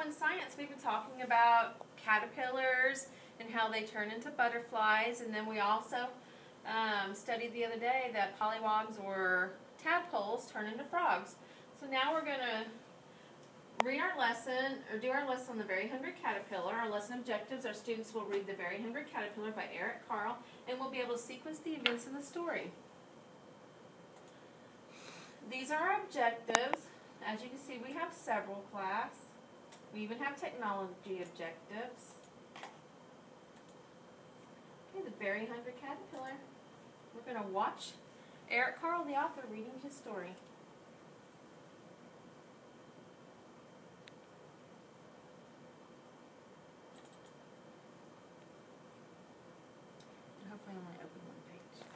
know, in science we've been talking about caterpillars and how they turn into butterflies, and then we also studied the other day that pollywogs or tadpoles turn into frogs. So now we're going to read our lesson, or do our lesson on The Very Hungry Caterpillar. Our lesson objectives, our students will read The Very Hungry Caterpillar by Eric Carle, and we'll be able to sequence the events in the story. These are our objectives. As you can see, we have several, class. We even have technology objectives. Okay, The Very Hungry Caterpillar. We're going to watch Eric Carle, the author, reading his story. Hopefully I only open one page.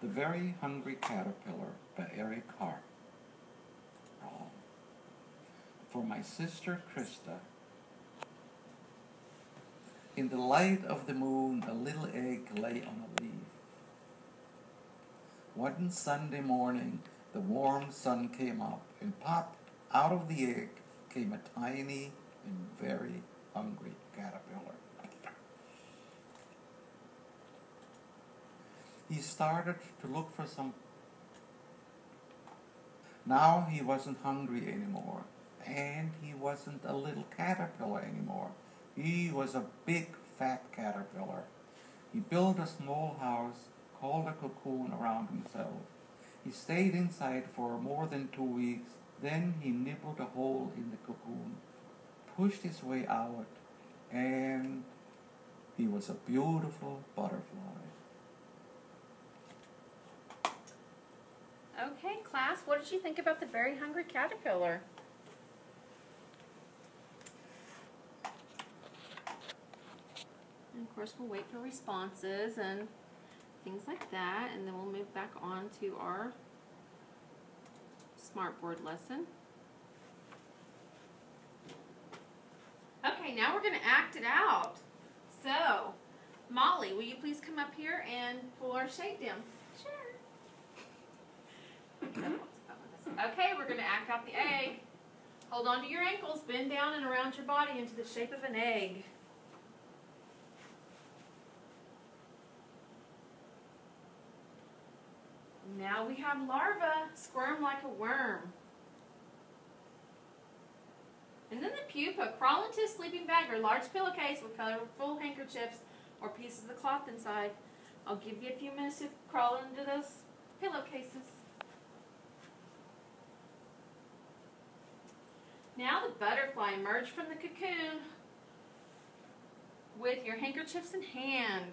The Very Hungry Caterpillar by Eric Carle. For my sister Krista. In the light of the moon, a little egg lay on a leaf. One Sunday morning, the warm sun came up, and pop, out of the egg came a tiny and very hungry caterpillar. He started to look for some. Now he wasn't hungry anymore, and he wasn't a little caterpillar anymore. He was a big, fat caterpillar. He built a small house called a cocoon around himself. He stayed inside for more than 2 weeks. Then he nibbled a hole in the cocoon, pushed his way out, and he was a beautiful butterfly. Okay, class, what did you think about The Very Hungry Caterpillar? And of course, we'll wait for responses and things like that, and then we'll move back on to our Smartboard lesson. Okay, now we're going to act it out. So, Molly, will you please come up here and pull our shape down? Sure. Okay, we're going to act out the egg. Hold on to your ankles, bend down and around your body into the shape of an egg. Now we have larva, squirm like a worm. And then the pupa, crawl into a sleeping bag or large pillowcase with colorful handkerchiefs or pieces of the cloth inside. I'll give you a few minutes to crawl into those pillowcases. Now the butterfly, emerge from the cocoon with your handkerchiefs in hand.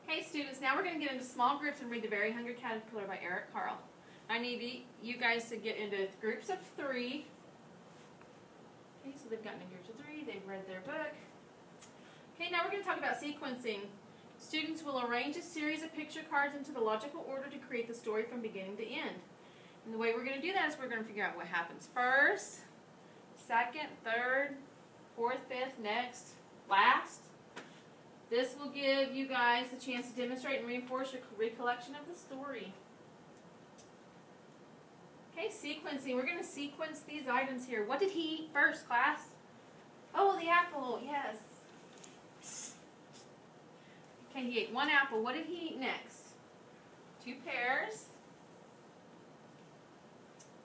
Okay, students, now we're going to get into small groups and read The Very Hungry Caterpillar by Eric Carle. I need you guys to get into groups of 3. Okay, so they've gotten in groups of 3. They've read their book. Okay, now we're going to talk about sequencing. Students will arrange a series of picture cards into the logical order to create the story from beginning to end. And the way we're going to do that is we're going to figure out what happens first, second, third, fourth, fifth, next, last. This will give you guys the chance to demonstrate and reinforce your recollection of the story. Okay, sequencing. We're going to sequence these items here. What did he eat first, class? Oh, the apple, yes. Okay, he ate 1 apple. What did he eat next? 2 pears.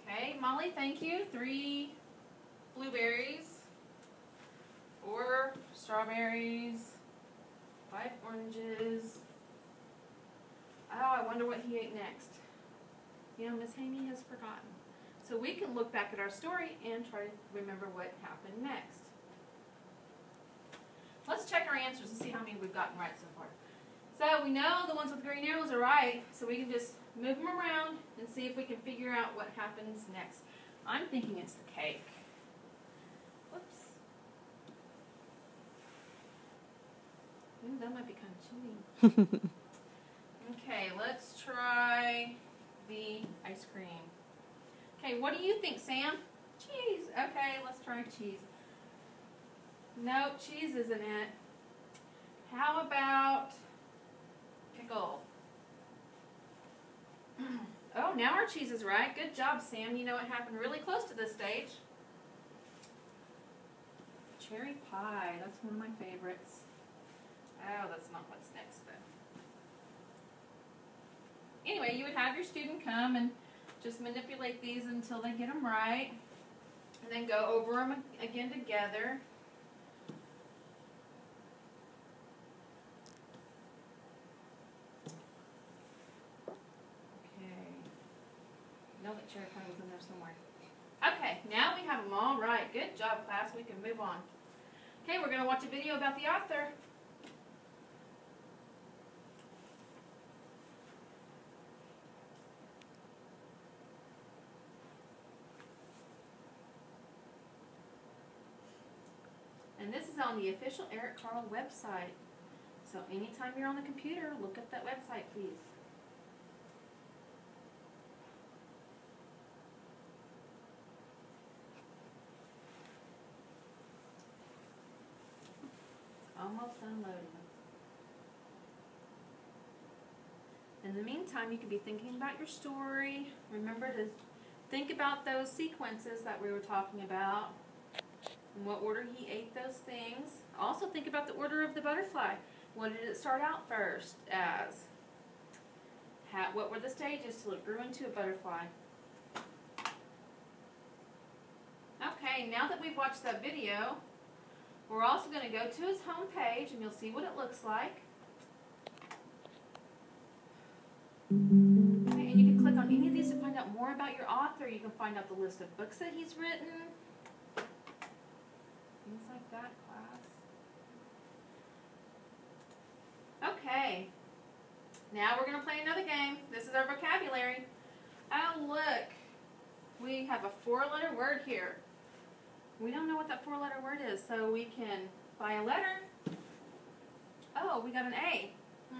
Okay, Molly, thank you. 3 blueberries, 4 strawberries, 5 oranges. Oh, I wonder what he ate next. You know, Miss Haney has forgotten. So we can look back at our story and try to remember what happened next. Let's check our answers and see how many we've gotten right so far. So we know the ones with green arrows are right, so we can just move them around and see if we can figure out what happens next. I'm thinking it's the cake. Whoops. Ooh, that might be kind of chewy. Okay, let's try the ice cream. Okay, what do you think, Sam? Cheese. Okay, let's try cheese. No, cheese isn't it. How about pickle? Oh, now our cheese is right. Good job, Sam. You know it happened really close to this stage. Cherry pie. That's one of my favorites. Oh, that's not what's next, though. Anyway, you would have your student come and just manipulate these until they get them right. And then go over them again together. I know that cherry pie was in there somewhere. Okay, now we have them all right. Good job, class. We can move on. Okay, we're going to watch a video about the author. And this is on the official Eric Carle website. So anytime you're on the computer, look at that website, please. Almost unloading. In the meantime, you could be thinking about your story. Remember to think about those sequences that we were talking about. In what order he ate those things. Also think about the order of the butterfly. What did it start out first as? What were the stages till it grew into a butterfly? Okay, now that we've watched that video, we're also going to go to his home page and you'll see what it looks like. Okay, and you can click on any of these to find out more about your author. You can find out the list of books that he's written. Things like that, class. Okay. Now we're going to play another game. This is our vocabulary. Oh, look. We have a 4-letter word here. We don't know what that 4-letter word is, so we can buy a letter. Oh, we got an A. I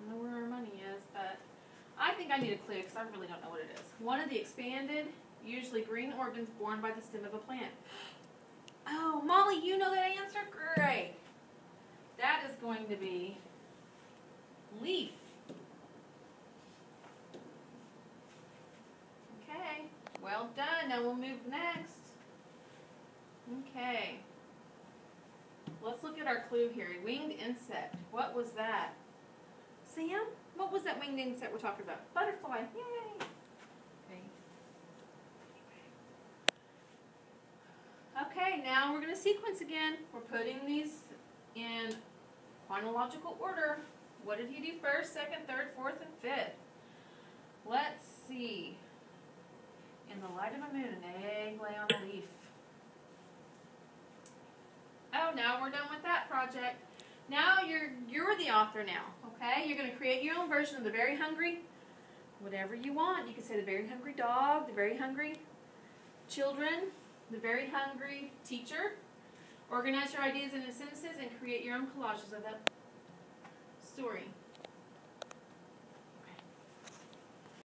don't know where our money is, but I think I need a clue because I really don't know what it is. One of the expanded, usually green organs borne by the stem of a plant. Oh, Molly, you know that answer? Great. That is going to be leaf. Okay, well done. Now we'll move next. Okay. Let's look at our clue here. Winged insect. What was that? Sam, what was that winged insect we're talking about? Butterfly. Yay. Okay, now we're going to sequence again. We're putting these in chronological order. What did he do first, second, third, fourth, and fifth? Let's see. In the light of a moon, an egg lay on a leaf. Oh, now we're done with that project. Now you're the author now, okay? You're going to create your own version of the Very Hungry, whatever you want. You can say the Very Hungry Dog, the Very Hungry Children, the Very Hungry Teacher. Organize your ideas into sentences and create your own collages of that story.